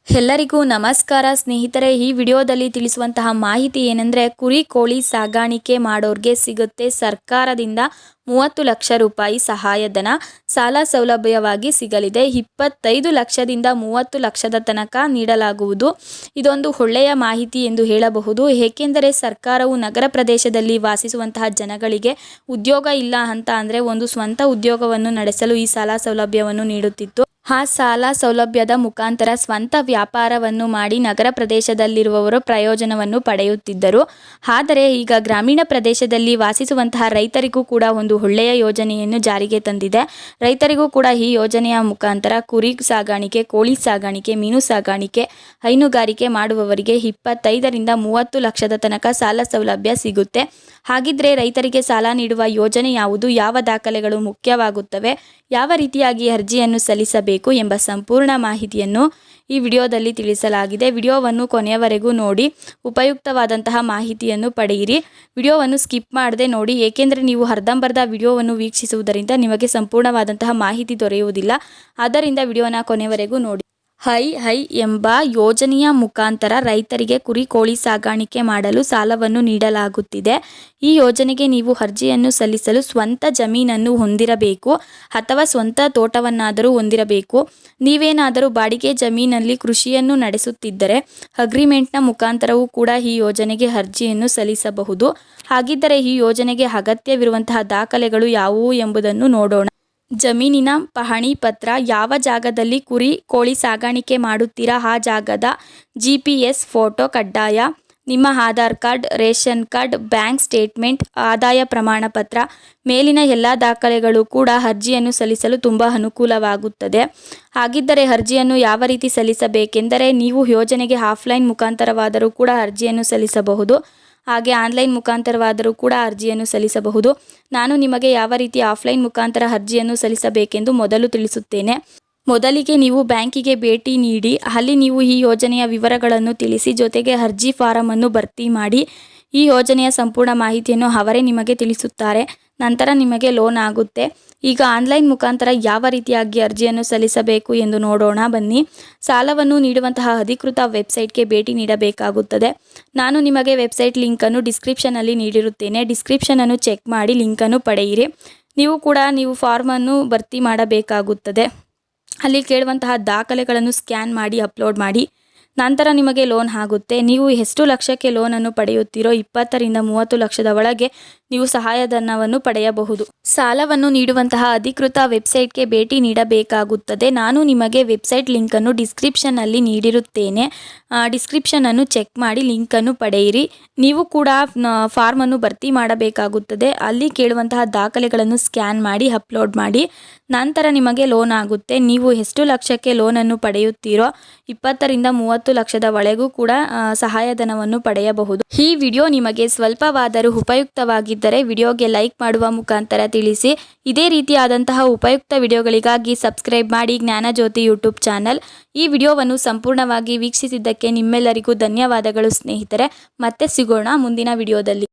ಎಲ್ಲರಿಗೂ ನಮಸ್ಕಾರ ಸ್ನೇಹಿತರೆ. ಈ ವಿಡಿಯೋದಲ್ಲಿ ತಿಳಿಸುವಂತಹ ಮಾಹಿತಿ ಏನೆಂದರೆ, ಕುರಿ ಕೋಳಿ ಸಾಗಾಣಿಕೆ ಮಾಡೋರಿಗೆ ಸಿಗುತ್ತೆ ಸರ್ಕಾರದಿಂದ 30 ಲಕ್ಷ ರೂಪಾಯಿ ಸಹಾಯಧನ. ಸಾಲ ಸೌಲಭ್ಯವಾಗಿ ಸಿಗಲಿದೆ. 25 ಲಕ್ಷದಿಂದ 30 ಲಕ್ಷದ ತನಕ ನೀಡಲಾಗುವುದು. ಇದೊಂದು ಒಳ್ಳೆಯ ಮಾಹಿತಿ ಎಂದು ಹೇಳಬಹುದು. ಏಕೆಂದರೆ ಸರ್ಕಾರವು ನಗರ ಪ್ರದೇಶದಲ್ಲಿ ವಾಸಿಸುವಂತಹ ಜನಗಳಿಗೆ ಉದ್ಯೋಗ ಇಲ್ಲ ಅಂತ ಅಂದರೆ ಒಂದು ಸ್ವಂತ ಉದ್ಯೋಗವನ್ನು ನಡೆಸಲು ಈ ಸಾಲ ಸೌಲಭ್ಯವನ್ನು ನೀಡುತ್ತಿತ್ತು. ಆ ಸಾಲ ಸೌಲಭ್ಯದ ಮುಖಾಂತರ ಸ್ವಂತ ವ್ಯಾಪಾರವನ್ನು ಮಾಡಿ ನಗರ ಪ್ರದೇಶದಲ್ಲಿರುವವರು ಪ್ರಯೋಜನವನ್ನು ಪಡೆಯುತ್ತಿದ್ದರು. ಆದರೆ ಈಗ ಗ್ರಾಮೀಣ ಪ್ರದೇಶದಲ್ಲಿ ವಾಸಿಸುವಂತಹ ರೈತರಿಗೂ ಕೂಡ ಒಂದು ಒಳ್ಳೆಯ ಯೋಜನೆಯನ್ನು ಜಾರಿಗೆ ತಂದಿದೆ. ರೈತರಿಗೂ ಕೂಡ ಈ ಯೋಜನೆಯ ಮುಖಾಂತರ ಕುರಿ ಸಾಗಾಣಿಕೆ, ಕೋಳಿ ಸಾಗಾಣಿಕೆ, ಮೀನು ಸಾಗಾಣಿಕೆ, ಹೈನುಗಾರಿಕೆ ಮಾಡುವವರಿಗೆ 25ರಿಂದ 30 ಲಕ್ಷದ ತನಕ ಸಾಲ ಸೌಲಭ್ಯ ಸಿಗುತ್ತೆ. ಹಾಗಿದ್ರೆ ರೈತರಿಗೆ ಸಾಲ ನೀಡುವ ಯೋಜನೆ ಯಾವುದು, ಯಾವ ದಾಖಲೆಗಳು ಮುಖ್ಯವಾಗುತ್ತವೆ, ಯಾವ ರೀತಿಯಾಗಿ ಅರ್ಜಿಯನ್ನು ಸಲ್ಲಿಸಬೇಕು ಎಂಬ ಸಂಪೂರ್ಣ ಮಾಹಿತಿಯನ್ನು ಈ ವಿಡಿಯೋದಲ್ಲಿ ತಿಳಿಸಲಾಗಿದೆ. ವಿಡಿಯೋವನ್ನು ಕೊನೆಯವರೆಗೂ ನೋಡಿ ಉಪಯುಕ್ತವಾದಂತಹ ಮಾಹಿತಿಯನ್ನು ಪಡೆಯಿರಿ. ವಿಡಿಯೋವನ್ನು ಸ್ಕಿಪ್ ಮಾಡದೆ ನೋಡಿ, ಏಕೆಂದರೆ ನೀವು ಅರ್ಧಂಬರ್ಧ ವಿಡಿಯೋವನ್ನು ವೀಕ್ಷಿಸುವುದರಿಂದ ನಿಮಗೆ ಸಂಪೂರ್ಣವಾದಂತಹ ಮಾಹಿತಿ ದೊರೆಯುವುದಿಲ್ಲ. ಆದ್ದರಿಂದ ವಿಡಿಯೋನ ಕೊನೆಯವರೆಗೂ ನೋಡಿ. ಹೈ ಎಂಬ ಯೋಜನೆಯ ಮುಖಾಂತರ ರೈತರಿಗೆ ಕುರಿ ಕೋಳಿ ಸಾಗಾಣಿಕೆ ಮಾಡಲು ಸಾಲವನ್ನು ನೀಡಲಾಗುತ್ತಿದೆ. ಈ ಯೋಜನೆಗೆ ನೀವು ಅರ್ಜಿಯನ್ನು ಸಲ್ಲಿಸಲು ಸ್ವಂತ ಜಮೀನನ್ನು ಹೊಂದಿರಬೇಕು ಅಥವಾ ಸ್ವಂತ ತೋಟವನ್ನಾದರೂ ಹೊಂದಿರಬೇಕು. ನೀವೇನಾದರೂ ಬಾಡಿಗೆ ಜಮೀನಲ್ಲಿ ಕೃಷಿಯನ್ನು ನಡೆಸುತ್ತಿದ್ದರೆ ಅಗ್ರಿಮೆಂಟ್ನ ಮುಖಾಂತರವೂ ಕೂಡ ಈ ಯೋಜನೆಗೆ ಅರ್ಜಿಯನ್ನು ಸಲ್ಲಿಸಬಹುದು. ಹಾಗಿದ್ದರೆ ಈ ಯೋಜನೆಗೆ ಅಗತ್ಯವಿರುವಂತಹ ದಾಖಲೆಗಳು ಯಾವುವು ಎಂಬುದನ್ನು ನೋಡೋಣ. ಜಮೀನಿನ ಪಹಣಿ ಪತ್ರ, ಯಾವ ಜಾಗದಲ್ಲಿ ಕುರಿ ಕೋಳಿ ಸಾಗಾಣಿಕೆ ಮಾಡುತ್ತೀರಾ ಆ ಜಾಗದ GPS ಫೋಟೋ ಕಡ್ಡಾಯ, ನಿಮ್ಮ Aadhaar card, ration card, bank statement, ಆದಾಯ ಪ್ರಮಾಣ ಪತ್ರ, ಮೇಲಿನ ಎಲ್ಲ ದಾಖಲೆಗಳು ಕೂಡ ಅರ್ಜಿಯನ್ನು ಸಲ್ಲಿಸಲು ತುಂಬ ಅನುಕೂಲವಾಗುತ್ತದೆ. ಹಾಗಿದ್ದರೆ ಅರ್ಜಿಯನ್ನು ಯಾವ ರೀತಿ ಸಲ್ಲಿಸಬೇಕೆಂದರೆ, ನೀವು ಯೋಜನೆಗೆ ಆಫ್ಲೈನ್ ಮುಖಾಂತರವಾದರೂ ಕೂಡ ಅರ್ಜಿಯನ್ನು ಸಲ್ಲಿಸಬಹುದು. ಹಾಗೆ ಆನ್ಲೈನ್ ಮುಖಾಂತರವಾದರೂ ಕೂಡ ಅರ್ಜಿಯನ್ನು ಸಲ್ಲಿಸಬಹುದು. ನಾನು ನಿಮಗೆ ಯಾವ ರೀತಿ ಆಫ್ಲೈನ್ ಮುಖಾಂತರ ಅರ್ಜಿಯನ್ನು ಸಲ್ಲಿಸಬೇಕೆಂದು ಮೊದಲು ತಿಳಿಸುತ್ತೇನೆ. ಮೊದಲಿಗೆ ನೀವು ಬ್ಯಾಂಕಿಗೆ ಭೇಟಿ ನೀಡಿ ಅಲ್ಲಿ ನೀವು ಈ ಯೋಜನೆಯ ವಿವರಗಳನ್ನು ತಿಳಿಸಿ, ಜೊತೆಗೆ ಅರ್ಜಿ ಫಾರಂ ಅನ್ನು ಭರ್ತಿ ಮಾಡಿ ಈ ಯೋಜನೆಯ ಸಂಪೂರ್ಣ ಮಾಹಿತಿಯನ್ನು ಅವರೇ ನಿಮಗೆ ತಿಳಿಸುತ್ತಾರೆ. ನಂತರ ನಿಮಗೆ ಲೋನ್ ಆಗುತ್ತೆ. ಈಗ ಆನ್ಲೈನ್ ಮುಖಾಂತರ ಯಾವ ರೀತಿಯಾಗಿ ಅರ್ಜಿಯನ್ನು ಸಲ್ಲಿಸಬೇಕು ಎಂದು ನೋಡೋಣ ಬನ್ನಿ. ಸಾಲವನ್ನು ನೀಡುವಂತಹ ಅಧಿಕೃತ ವೆಬ್ಸೈಟ್ಗೆ ಭೇಟಿ ನೀಡಬೇಕಾಗುತ್ತದೆ. ನಾನು ನಿಮಗೆ ವೆಬ್ಸೈಟ್ ಲಿಂಕನ್ನು ಡಿಸ್ಕ್ರಿಪ್ಷನಲ್ಲಿ ನೀಡಿರುತ್ತೇನೆ. ಡಿಸ್ಕ್ರಿಪ್ಷನನ್ನು ಚೆಕ್ ಮಾಡಿ ಲಿಂಕನ್ನು ಪಡೆಯಿರಿ. ನೀವು ಫಾರ್ಮನ್ನು ಭರ್ತಿ ಮಾಡಬೇಕಾಗುತ್ತದೆ. ಅಲ್ಲಿ ಕೇಳುವಂತಹ ದಾಖಲೆಗಳನ್ನು ಸ್ಕ್ಯಾನ್ ಮಾಡಿ ಅಪ್ಲೋಡ್ ಮಾಡಿ. ನಂತರ ನಿಮಗೆ ಲೋನ್ ಆಗುತ್ತೆ. ನೀವು ಎಷ್ಟು ಲಕ್ಷಕ್ಕೆ ಲೋನನ್ನು ಪಡೆಯುತ್ತೀರೋ 20ರಿಂದ 30 ಲಕ್ಷದ ಒಳಗೆ ನೀವು ಸಹಾಯಧನವನ್ನು ಪಡೆಯಬಹುದು. ಸಾಲವನ್ನು ನೀಡುವಂತಹ ಅಧಿಕೃತ ವೆಬ್ಸೈಟ್ಗೆ ಭೇಟಿ ನೀಡಬೇಕಾಗುತ್ತದೆ. ನಾನು ನಿಮಗೆ ವೆಬ್ಸೈಟ್ ಲಿಂಕನ್ನು ಡಿಸ್ಕ್ರಿಪ್ಷನ್ನಲ್ಲಿ ನೀಡಿರುತ್ತೇನೆ. ಡಿಸ್ಕ್ರಿಪ್ಷನನ್ನು ಚೆಕ್ ಮಾಡಿ ಲಿಂಕನ್ನು ಪಡೆಯಿರಿ. ನೀವು ಕೂಡ ಫಾರ್ಮನ್ನು ಭರ್ತಿ ಮಾಡಬೇಕಾಗುತ್ತದೆ. ಅಲ್ಲಿ ಕೇಳುವಂತಹ ದಾಖಲೆಗಳನ್ನು ಸ್ಕ್ಯಾನ್ ಮಾಡಿ ಅಪ್ಲೋಡ್ ಮಾಡಿ. ನಂತರ ನಿಮಗೆ ಲೋನ್ ಆಗುತ್ತೆ. ನೀವು ಎಷ್ಟು ಲಕ್ಷಕ್ಕೆ ಲೋನನ್ನು ಪಡೆಯುತ್ತೀರೋ 20ರಿಂದ 30 ಲಕ್ಷದ ಒಳಗೂ ಕೂಡ ಸಹಾಯಧನವನ್ನು ಪಡೆಯಬಹುದು. ಈ ವಿಡಿಯೋ ನಿಮಗೆ ಸ್ವಲ್ಪವಾದರೂ ಉಪಯುಕ್ತವಾಗಿದ್ದರೆ ವಿಡಿಯೋಗೆ ಲೈಕ್ ಮಾಡುವ ಮುಖಾಂತರ ತಿಳಿಸಿ. ಇದೇ ರೀತಿಯಾದಂತಹ ಉಪಯುಕ್ತ ವಿಡಿಯೋಗಳಿಗಾಗಿ ಸಬ್ಸ್ಕ್ರೈಬ್ ಮಾಡಿ ಜ್ಞಾನಜ್ಯೋತಿ ಯೂಟ್ಯೂಬ್ ಚಾನಲ್. ಈ ವಿಡಿಯೋವನ್ನು ಸಂಪೂರ್ಣವಾಗಿ ವೀಕ್ಷಿಸಿದ್ದಕ್ಕೆ ನಿಮ್ಮೆಲ್ಲರಿಗೂ ಧನ್ಯವಾದಗಳು ಸ್ನೇಹಿತರೆ. ಮತ್ತೆ ಸಿಗೋಣ ಮುಂದಿನ ವಿಡಿಯೋದಲ್ಲಿ.